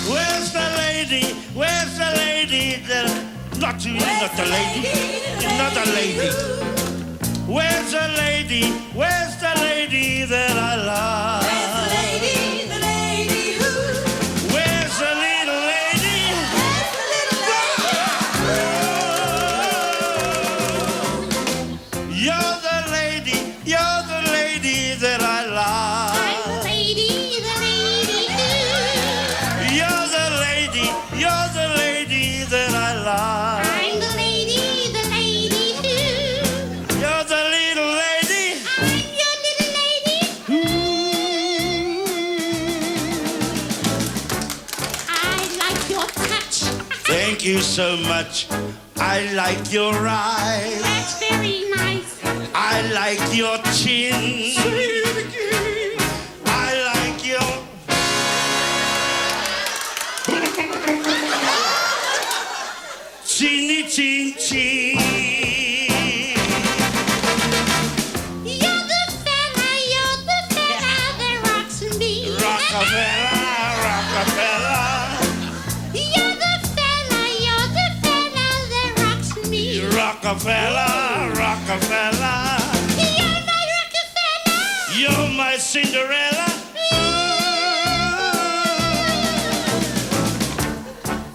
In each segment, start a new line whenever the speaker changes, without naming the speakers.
Where's the lady? Where's the lady that... Not you, not the lady. Not the lady. Where's the lady? Where's the lady that I love?
Where's the lady who?
Where's the little lady?
Where's the little
lady? You're the lady that I love.
I'm the lady who?
You're the lady that I love.
I'm the lady who?
You're the little lady.
I'm your little lady. I like your touch.
Thank you so much. I like your eyes.
That's very nice.
I like your chin. I like your... Chinny chin chin.
You're the fella that rocks me.
Rockefeller, Rockefeller.
You're the fella that rocks me.
Rockefeller, Rockefeller.
You're my Rockefeller.
You're my Cinderella.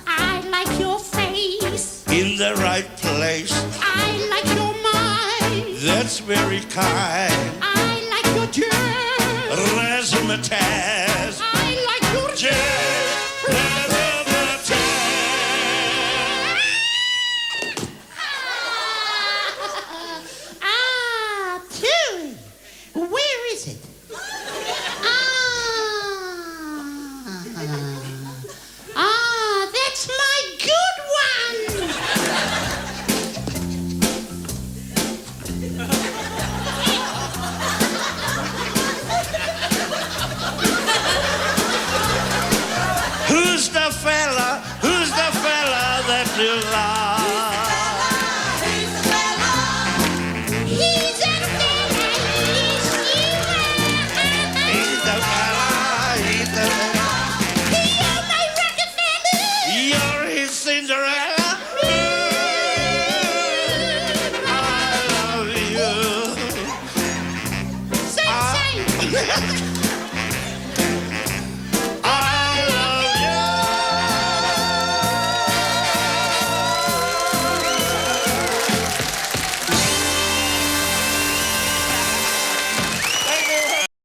I like your face.
In the right place.
I like your mind.
That's very kind.
I like your jazz.
Razzmatazz.
I like your
Jazz. Razzmatazz.
Tui. Where is it? That's my good one.
Who's the fella? Who's the fella that you love?
He's a fella, yes, you are.
He's the fella. He's the fella.
You're my Rockefeller.
You're his Cinderella. I love you.
Sing, sing.